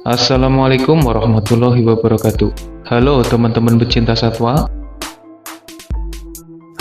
Assalamualaikum warahmatullahi wabarakatuh. Halo teman-teman pecinta satwa.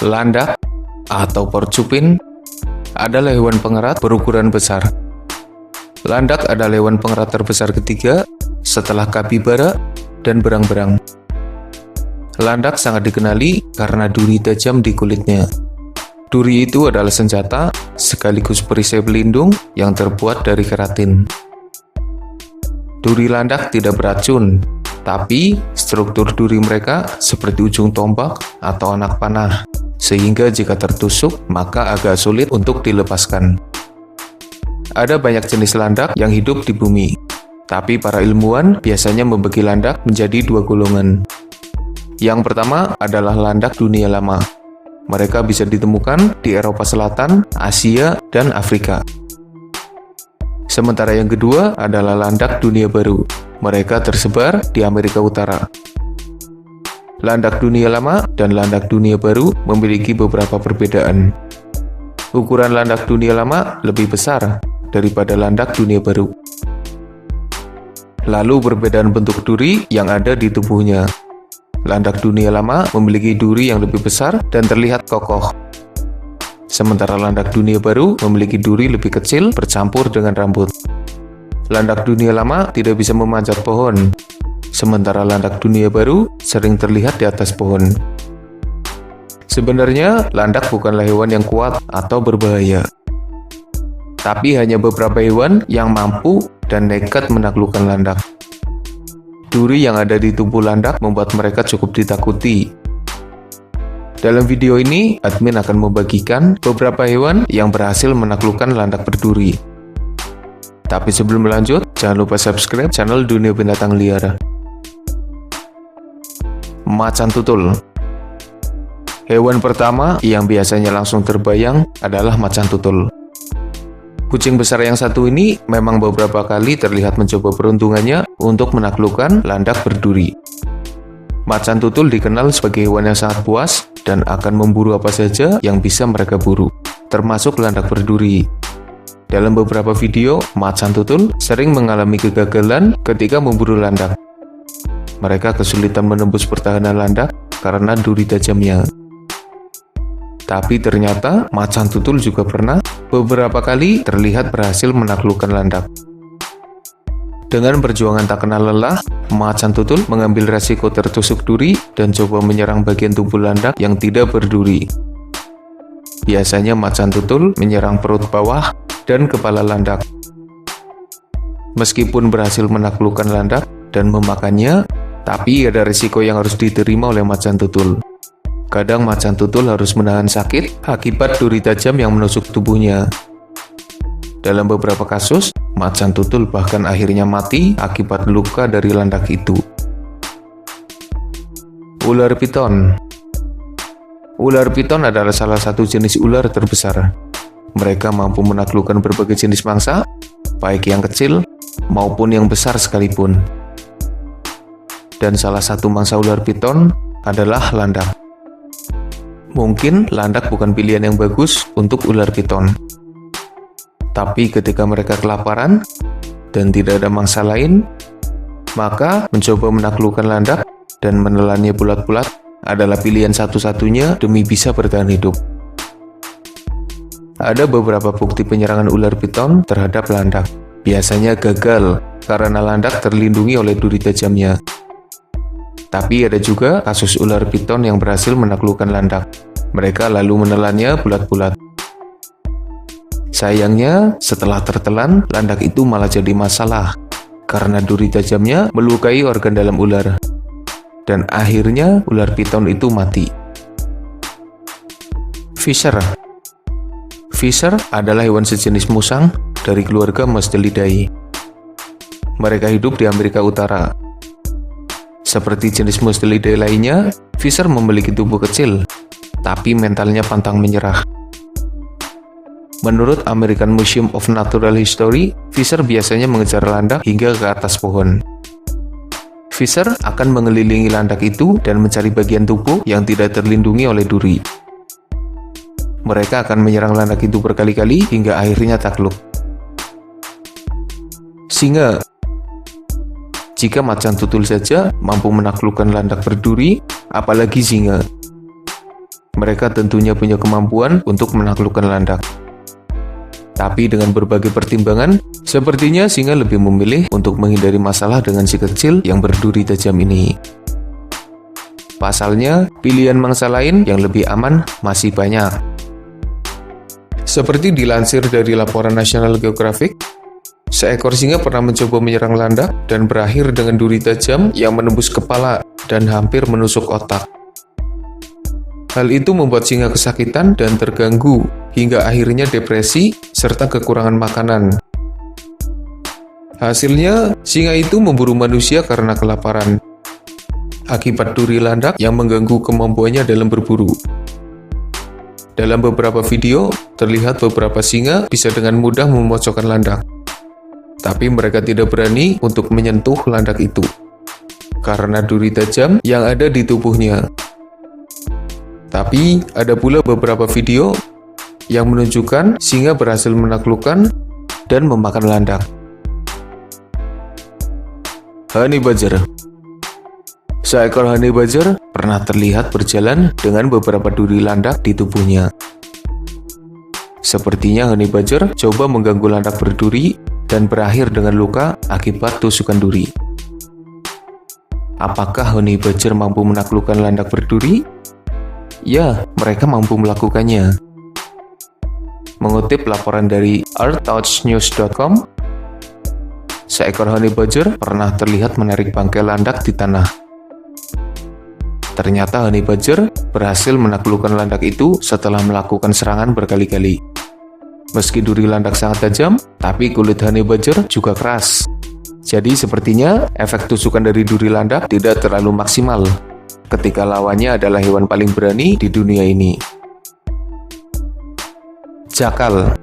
Landak atau porcupin adalah hewan pengerat berukuran besar. Landak adalah hewan pengerat terbesar ketiga setelah kapibara dan berang-berang. Landak sangat dikenali karena duri tajam di kulitnya. Duri itu adalah senjata sekaligus perisai pelindung yang terbuat dari keratin. Duri landak tidak beracun, tapi struktur duri mereka seperti ujung tombak atau anak panah, sehingga jika tertusuk maka agak sulit untuk dilepaskan. Ada banyak jenis landak yang hidup di bumi, tapi para ilmuwan biasanya membagi landak menjadi dua golongan. Yang pertama adalah landak dunia lama. Mereka bisa ditemukan di Eropa Selatan, Asia, dan Afrika. Sementara yang kedua adalah landak dunia baru. Mereka tersebar di Amerika Utara. Landak dunia lama dan landak dunia baru memiliki beberapa perbedaan. Ukuran landak dunia lama lebih besar daripada landak dunia baru. Lalu perbedaan bentuk duri yang ada di tubuhnya. Landak dunia lama memiliki duri yang lebih besar dan terlihat kokoh. Sementara landak dunia baru memiliki duri lebih kecil bercampur dengan rambut. Landak dunia lama tidak bisa memanjat pohon, sementara landak dunia baru sering terlihat di atas pohon. Sebenarnya, landak bukanlah hewan yang kuat atau berbahaya. Tapi hanya beberapa hewan yang mampu dan nekat menaklukkan landak. Duri yang ada di tubuh landak membuat mereka cukup ditakuti. Dalam video ini, admin akan membagikan beberapa hewan yang berhasil menaklukkan landak berduri. Tapi sebelum lanjut, jangan lupa subscribe channel Dunia Binatang Liar. Macan tutul. Hewan pertama yang biasanya langsung terbayang adalah macan tutul. Kucing besar yang satu ini memang beberapa kali terlihat mencoba peruntungannya untuk menaklukkan landak berduri. Macan tutul dikenal sebagai hewan yang sangat puas dan akan memburu apa saja yang bisa mereka buru, termasuk landak berduri. Dalam beberapa video, macan tutul sering mengalami kegagalan ketika memburu landak. Mereka kesulitan menembus pertahanan landak karena duri tajamnya. Tapi ternyata macan tutul juga pernah beberapa kali terlihat berhasil menaklukkan landak. Dengan perjuangan tak kenal lelah, macan tutul mengambil resiko tertusuk duri dan coba menyerang bagian tubuh landak yang tidak berduri. Biasanya macan tutul menyerang perut bawah dan kepala landak. Meskipun berhasil menaklukkan landak dan memakannya, tapi ada risiko yang harus diterima oleh macan tutul. Kadang macan tutul harus menahan sakit akibat duri tajam yang menusuk tubuhnya. Dalam beberapa kasus, macan tutul bahkan akhirnya mati akibat luka dari landak itu. Ular piton. Ular piton adalah salah satu jenis ular terbesar. Mereka mampu menaklukkan berbagai jenis mangsa, baik yang kecil maupun yang besar sekalipun. Dan salah satu mangsa ular piton adalah landak. Mungkin landak bukan pilihan yang bagus untuk ular piton. Tapi ketika mereka kelaparan dan tidak ada mangsa lain, maka mencoba menaklukkan landak dan menelannya bulat-bulat adalah pilihan satu-satunya demi bisa bertahan hidup. Ada beberapa bukti penyerangan ular piton terhadap landak. Biasanya gagal karena landak terlindungi oleh duri tajamnya. Tapi ada juga kasus ular piton yang berhasil menaklukkan landak. Mereka lalu menelannya bulat-bulat. Sayangnya, setelah tertelan, landak itu malah jadi masalah karena duri tajamnya melukai organ dalam ular. Dan akhirnya ular piton itu mati. Fisher. Fisher adalah hewan sejenis musang dari keluarga Mustelidae. Mereka hidup di Amerika Utara. Seperti jenis Mustelidae lainnya, Fisher memiliki tubuh kecil, tapi mentalnya pantang menyerah. Menurut American Museum of Natural History, Fisher biasanya mengejar landak hingga ke atas pohon. Fisher akan mengelilingi landak itu dan mencari bagian tubuh yang tidak terlindungi oleh duri. Mereka akan menyerang landak itu berkali-kali hingga akhirnya takluk. Singa. Jika macan tutul saja mampu menaklukkan landak berduri, apalagi singa. Mereka tentunya punya kemampuan untuk menaklukkan landak. Tapi dengan berbagai pertimbangan, sepertinya singa lebih memilih untuk menghindari masalah dengan si kecil yang berduri tajam ini. Pasalnya, pilihan mangsa lain yang lebih aman masih banyak. Seperti dilansir dari laporan National Geographic, seekor singa pernah mencoba menyerang landak dan berakhir dengan duri tajam yang menembus kepala dan hampir menusuk otak. Hal itu membuat singa kesakitan dan terganggu, hingga akhirnya depresi serta kekurangan makanan. Hasilnya, singa itu memburu manusia karena kelaparan, akibat duri landak yang mengganggu kemampuannya dalam berburu. Dalam beberapa video, terlihat beberapa singa bisa dengan mudah memocokkan landak. Tapi mereka tidak berani untuk menyentuh landak itu, karena duri tajam yang ada di tubuhnya. Tapi, ada pula beberapa video yang menunjukkan singa berhasil menaklukkan dan memakan landak. Honey Badger. Seekor honey badger pernah terlihat berjalan dengan beberapa duri landak di tubuhnya. Sepertinya honey badger coba mengganggu landak berduri dan berakhir dengan luka akibat tusukan duri. Apakah honey badger mampu menaklukkan landak berduri? Ya, mereka mampu melakukannya. Mengutip laporan dari earthtouchnews.com, seekor honey badger pernah terlihat menarik bangkai landak di tanah. Ternyata honey badger berhasil menaklukkan landak itu setelah melakukan serangan berkali-kali. Meski duri landak sangat tajam, tapi kulit honey badger juga keras. Jadi sepertinya efek tusukan dari duri landak tidak terlalu maksimal ketika lawannya adalah hewan paling berani di dunia ini. Jakal.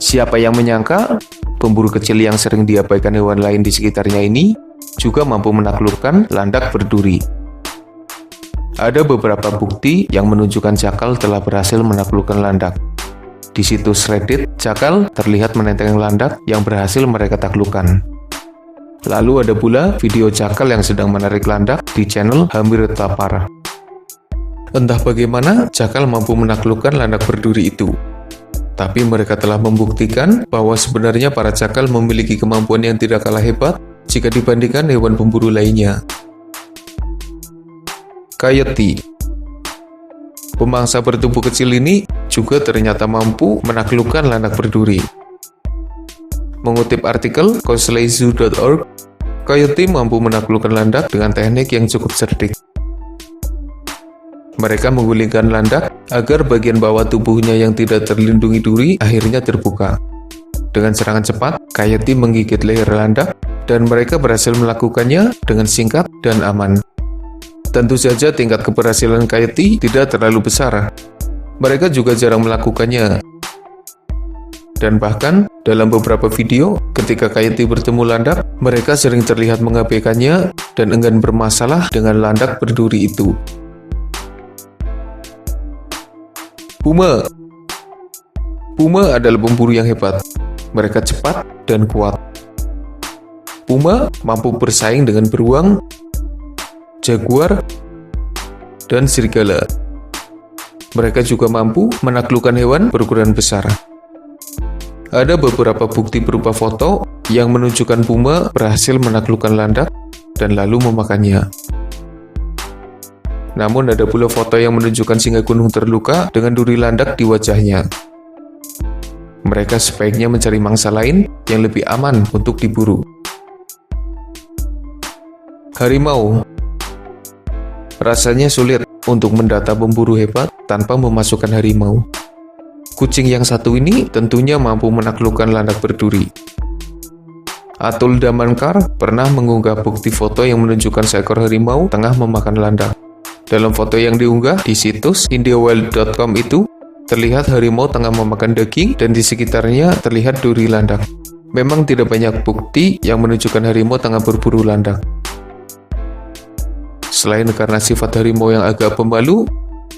Siapa yang menyangka pemburu kecil yang sering diabaikan hewan lain di sekitarnya ini juga mampu menaklukkan landak berduri. Ada beberapa bukti yang menunjukkan jakal telah berhasil menaklukkan landak. Di situs Reddit, jakal terlihat menenteng landak yang berhasil mereka taklukkan. Lalu ada pula video jakal yang sedang menarik landak di channel Hamir Tapar. Entah bagaimana jakal mampu menaklukkan landak berduri itu. Tapi mereka telah membuktikan bahwa sebenarnya para jakal memiliki kemampuan yang tidak kalah hebat jika dibandingkan hewan pemburu lainnya. Coyote. Pemangsa bertubuh kecil ini juga ternyata mampu menaklukkan landak berduri. Mengutip artikel coslayzoo.org, coyote mampu menaklukkan landak dengan teknik yang cukup cerdik. Mereka menggulingkan landak agar bagian bawah tubuhnya yang tidak terlindungi duri akhirnya terbuka. Dengan serangan cepat, coyote menggigit leher landak dan mereka berhasil melakukannya dengan singkat dan aman. Tentu saja tingkat keberhasilan coyote tidak terlalu besar. Mereka juga jarang melakukannya. Dan bahkan, dalam beberapa video, ketika coyote bertemu landak, mereka sering terlihat mengabaikannya dan enggan bermasalah dengan landak berduri itu. Puma. Puma adalah pemburu yang hebat. Mereka cepat dan kuat. Puma mampu bersaing dengan beruang, jaguar, dan serigala. Mereka juga mampu menaklukkan hewan berukuran besar. Ada beberapa bukti berupa foto yang menunjukkan puma berhasil menaklukkan landak dan lalu memakannya. Namun ada pula foto yang menunjukkan singa gunung terluka dengan duri landak di wajahnya. Mereka sebaiknya mencari mangsa lain yang lebih aman untuk diburu. Harimau. Rasanya sulit untuk mendata pemburu hebat tanpa memasukkan harimau. Kucing yang satu ini tentunya mampu menaklukkan landak berduri. Atul Damankar pernah mengunggah bukti foto yang menunjukkan seekor harimau tengah memakan landak. Dalam foto yang diunggah di situs indiawild.com itu, terlihat harimau tengah memakan daging dan di sekitarnya terlihat duri landak. Memang tidak banyak bukti yang menunjukkan harimau tengah berburu landak. Selain karena sifat harimau yang agak pemalu,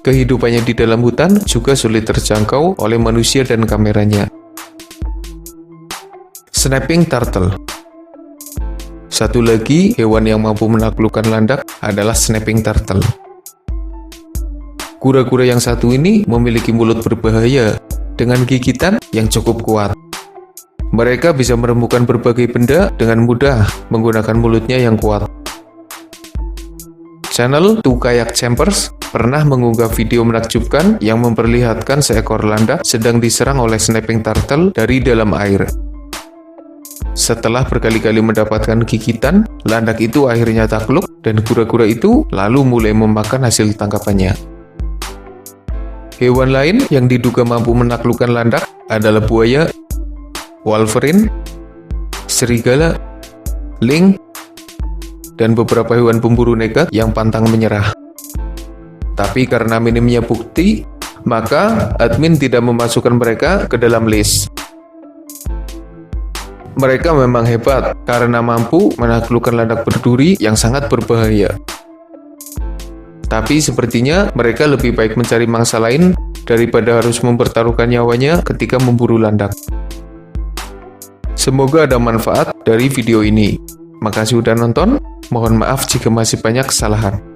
kehidupannya di dalam hutan juga sulit terjangkau oleh manusia dan kameranya. Snapping turtle. Satu lagi hewan yang mampu menaklukkan landak adalah snapping turtle. Kura-kura yang satu ini memiliki mulut berbahaya dengan gigitan yang cukup kuat. Mereka bisa merembukan berbagai benda dengan mudah menggunakan mulutnya yang kuat. Channel Two Kayak Campers pernah mengunggah video menakjubkan yang memperlihatkan seekor landak sedang diserang oleh snapping turtle dari dalam air. Setelah berkali-kali mendapatkan gigitan, landak itu akhirnya takluk dan kura-kura itu lalu mulai memakan hasil tangkapannya. Hewan lain yang diduga mampu menaklukkan landak adalah buaya, wolverine, serigala, lynx, dan beberapa hewan pemburu nekat yang pantang menyerah. Tapi karena minimnya bukti, maka admin tidak memasukkan mereka ke dalam list. Mereka memang hebat karena mampu menaklukkan landak berduri yang sangat berbahaya. Tapi sepertinya mereka lebih baik mencari mangsa lain daripada harus mempertaruhkan nyawanya ketika memburu landak. Semoga ada manfaat dari video ini. Makasih udah nonton, mohon maaf jika masih banyak kesalahan.